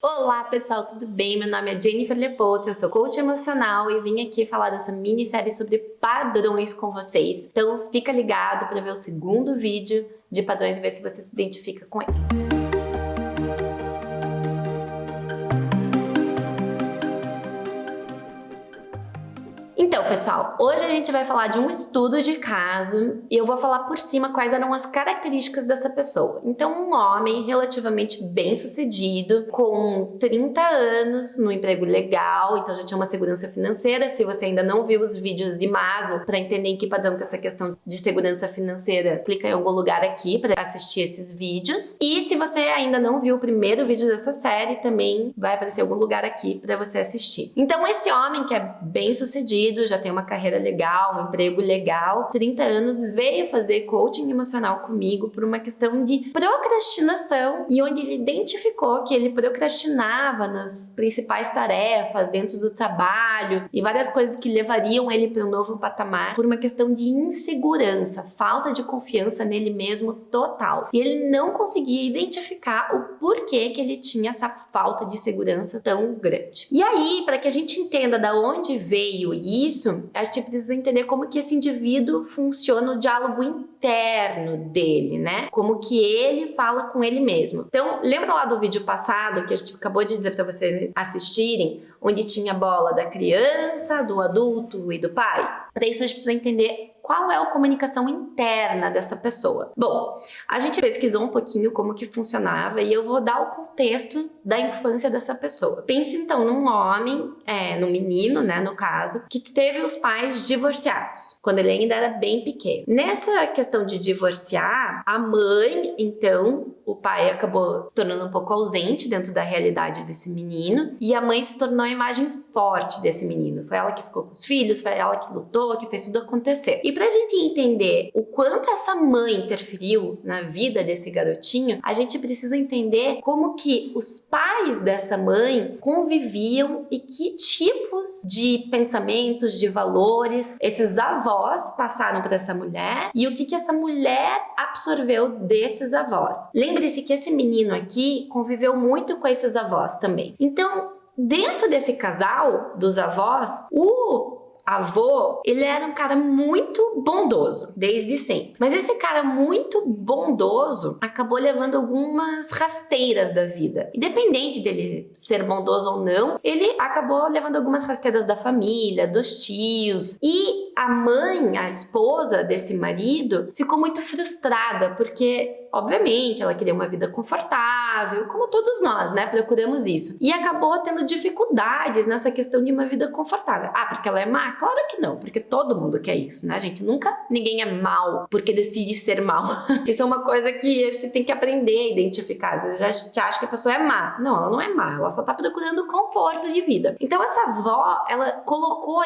Olá pessoal, tudo bem? Meu nome é Jennifer Leopoldo, eu sou coach emocional e vim aqui falar dessa minissérie sobre padrões com vocês. Então fica ligado para ver o segundo vídeo de padrões e ver se você se identifica com eles. Então, pessoal, hoje a gente vai falar de um estudo de caso e eu vou falar por cima quais eram as características dessa pessoa. Então, um homem relativamente bem-sucedido, com 30 anos, no emprego legal, então já tinha uma segurança financeira. Se você ainda não viu os vídeos de Maslow para entender em que padrão que essa questão de segurança financeira, clica em algum lugar aqui para assistir esses vídeos. E se você ainda não viu o primeiro vídeo dessa série, também vai aparecer algum lugar aqui para você assistir. Então, esse homem que é bem-sucedido, já tem uma carreira legal, um emprego legal, 30 anos, veio fazer coaching emocional comigo por uma questão de procrastinação e onde ele identificou que ele procrastinava nas principais tarefas dentro do trabalho e várias coisas que levariam ele para um novo patamar por uma questão de insegurança, falta de confiança nele mesmo total. E ele não conseguia identificar o porquê que ele tinha essa falta de segurança tão grande. E aí, para que a gente entenda da onde veio isso, a gente precisa entender como que esse indivíduo funciona o diálogo interno dele, né? Como que ele fala com ele mesmo. Então, lembra lá do vídeo passado que a gente acabou de dizer para vocês assistirem, onde tinha a bola da criança, do adulto e do pai? Para isso a gente precisa entender qual é a comunicação interna dessa pessoa. Bom, a gente pesquisou um pouquinho como que funcionava e eu vou dar o contexto da infância dessa pessoa. Pense então num homem, num menino, né, no caso, que teve os pais divorciados, quando ele ainda era bem pequeno. Nessa questão de divorciar, a mãe, então, o pai acabou se tornando um pouco ausente dentro da realidade desse menino e a mãe se tornou a imagem forte desse menino. Foi ela que ficou com os filhos, foi ela que lutou, que fez tudo acontecer. E pra gente entender o quanto essa mãe interferiu na vida desse garotinho, a gente precisa entender como que os pais dessa mãe conviviam e que tipos de pensamentos, de valores esses avós passaram para essa mulher e o que essa mulher absorveu desses avós. Lembre-se que esse menino aqui conviveu muito com esses avós também. Então, dentro desse casal dos avós, o avô, ele era um cara muito bondoso, desde sempre. Mas esse cara muito bondoso acabou levando algumas rasteiras da vida. Independente dele ser bondoso ou não, ele acabou levando algumas rasteiras da família, dos tios. E a mãe, a esposa desse marido, ficou muito frustrada, porque obviamente, ela queria uma vida confortável, como todos nós, né? Procuramos isso. E acabou tendo dificuldades nessa questão de uma vida confortável. Ah, porque ela é má? Claro que não, porque todo mundo quer isso, né, gente? Ninguém é mal porque decide ser mal. Isso é uma coisa que a gente tem que aprender a identificar. Às vezes a gente acha que a pessoa é má. Não, ela não é má, ela só tá procurando conforto de vida. Então essa avó, ela colocou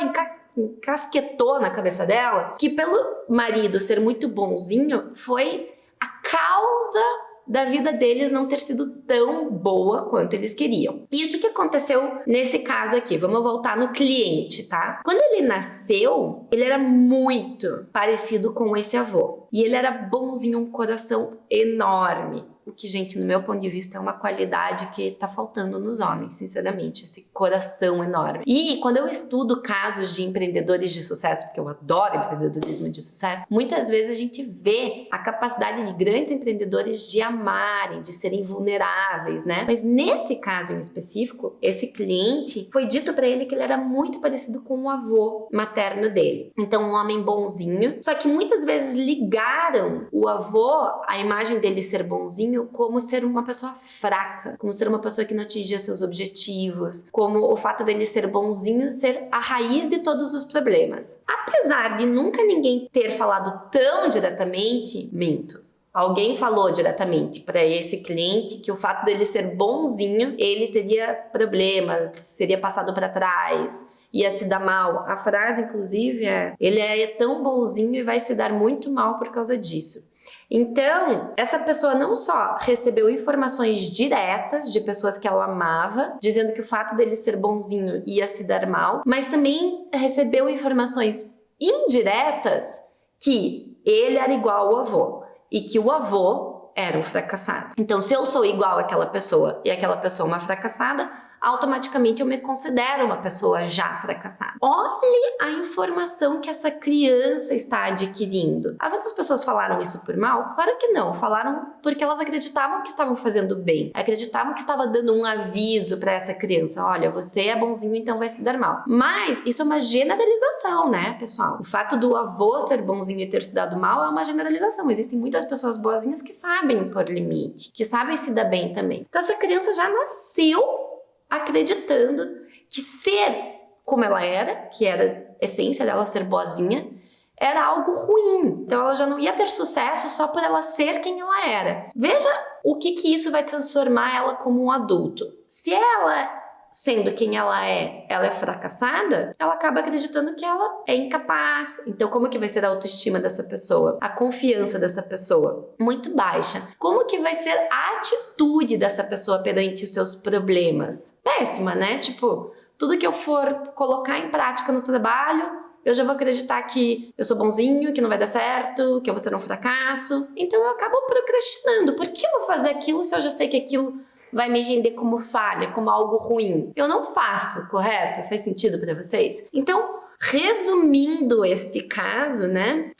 encasquetou na cabeça dela que pelo marido ser muito bonzinho, foi a causa da vida deles não ter sido tão boa quanto eles queriam. E o que aconteceu nesse caso aqui? Vamos voltar no cliente, tá? Quando ele nasceu, ele era muito parecido com esse avô. E ele era bonzinho, um coração enorme. O que, gente, no meu ponto de vista, é uma qualidade que tá faltando nos homens, sinceramente, esse coração enorme. E quando eu estudo casos de empreendedores de sucesso, porque eu adoro empreendedorismo de sucesso, muitas vezes a gente vê a capacidade de grandes empreendedores de amarem, de serem vulneráveis, né? Mas nesse caso em específico, esse cliente, foi dito pra ele que ele era muito parecido com o avô materno dele. Então, um homem bonzinho, só que muitas vezes ligaram o avô, a imagem dele ser bonzinho, como ser uma pessoa fraca, como ser uma pessoa que não atingia seus objetivos, como o fato dele ser bonzinho ser a raiz de todos os problemas. Apesar de nunca ninguém ter falado tão diretamente, minto. Alguém falou diretamente para esse cliente que o fato dele ser bonzinho, ele teria problemas, seria passado para trás, ia se dar mal. A frase, inclusive, ele é tão bonzinho e vai se dar muito mal por causa disso. Então, essa pessoa não só recebeu informações diretas de pessoas que ela amava, dizendo que o fato dele ser bonzinho ia se dar mal, mas também recebeu informações indiretas que ele era igual ao avô e que o avô era um fracassado. Então, se eu sou igual àquela pessoa e aquela pessoa uma fracassada, automaticamente eu me considero uma pessoa já fracassada. Olhe a informação que essa criança está adquirindo. As outras pessoas falaram isso por mal? Claro que não. Falaram porque elas acreditavam que estavam fazendo bem. Acreditavam que estava dando um aviso para essa criança. Olha, você é bonzinho, então vai se dar mal. Mas isso é uma generalização, né, pessoal? O fato do avô ser bonzinho e ter se dado mal é uma generalização. Existem muitas pessoas boazinhas que sabem impor limite, que sabem se dar bem também. Então essa criança já nasceu acreditando que ser como ela era, que era a essência dela ser boazinha, era algo ruim. Então ela já não ia ter sucesso só por ela ser quem ela era. Veja o que isso vai transformar ela como um adulto. Se ela, sendo quem ela é fracassada, ela acaba acreditando que ela é incapaz. Então como que vai ser a autoestima dessa pessoa? A confiança dessa pessoa? Muito baixa. Como que vai ser a atitude dessa pessoa perante os seus problemas? Péssima, né? Tipo, tudo que eu for colocar em prática no trabalho, eu já vou acreditar que eu sou bonzinho, que não vai dar certo, que eu vou ser um fracasso. Então eu acabo procrastinando. Por que eu vou fazer aquilo se eu já sei que aquilo vai me render como falha, como algo ruim? Eu não faço, correto? Faz sentido para vocês? Então, resumindo este caso, né?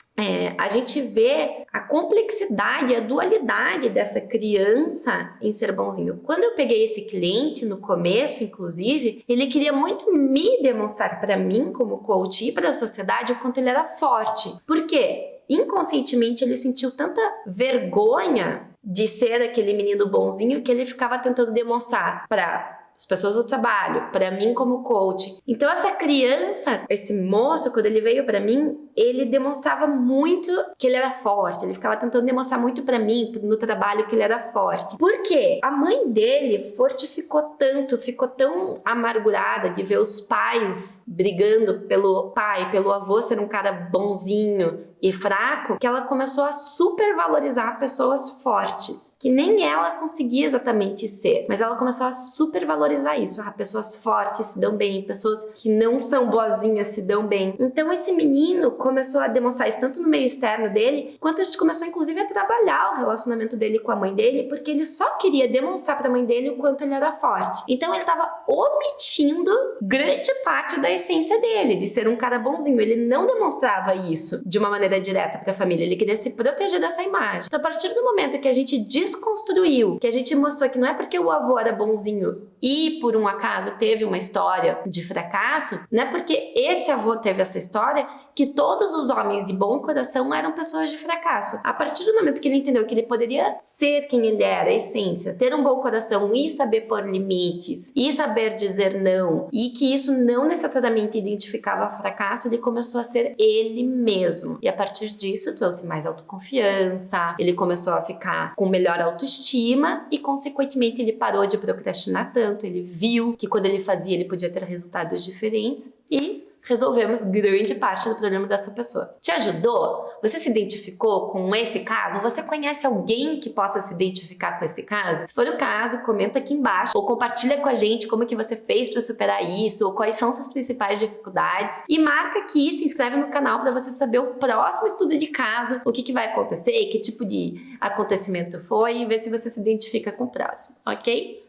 A gente vê a complexidade, a dualidade dessa criança em ser bonzinho. Quando eu peguei esse cliente no começo, inclusive, ele queria muito me demonstrar para mim, como coach, e para a sociedade, o quanto ele era forte. Por quê? Inconscientemente ele sentiu tanta vergonha de ser aquele menino bonzinho que ele ficava tentando demonstrar para as pessoas do trabalho, para mim como coach. Então essa criança, esse moço, quando ele veio para mim, ele demonstrava muito que ele era forte. Ele ficava tentando demonstrar muito para mim, no trabalho, que ele era forte. Por quê? A mãe dele fortificou tanto, ficou tão amargurada de ver os pais brigando pelo pai, pelo avô ser um cara bonzinho e fraco, que ela começou a supervalorizar pessoas fortes, que nem ela conseguia exatamente ser, mas ela começou a supervalorizar isso. Pessoas fortes se dão bem, pessoas que não são boazinhas se dão bem. Então esse menino começou a demonstrar isso tanto no meio externo dele, quanto a gente começou inclusive a trabalhar o relacionamento dele com a mãe dele, porque ele só queria demonstrar para a mãe dele o quanto ele era forte. Então ele estava omitindo grande parte da essência dele, de ser um cara bonzinho. Ele não demonstrava isso de uma maneira direta para a família, ele queria se proteger dessa imagem. Então a partir do momento que a gente desconstruiu, que a gente mostrou que não é porque o avô era bonzinho e por um acaso teve uma história de fracasso, não é porque esse avô teve essa história que todos os homens de bom coração eram pessoas de fracasso. A partir do momento que ele entendeu que ele poderia ser quem ele era, a essência, ter um bom coração e saber pôr limites, e saber dizer não, e que isso não necessariamente identificava fracasso, ele começou a ser ele mesmo. E a partir disso trouxe mais autoconfiança, ele começou a ficar com melhor autoestima e, consequentemente, ele parou de procrastinar tanto, ele viu que quando ele fazia ele podia ter resultados diferentes e resolvemos grande parte do problema dessa pessoa. Te ajudou? Você se identificou com esse caso? Você conhece alguém que possa se identificar com esse caso? Se for o caso, comenta aqui embaixo ou compartilha com a gente como que você fez para superar isso ou quais são suas principais dificuldades e marca aqui, se inscreve no canal para você saber o próximo estudo de caso, o que vai acontecer, que tipo de acontecimento foi e ver se você se identifica com o próximo, ok?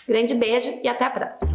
Grande beijo e até a próxima!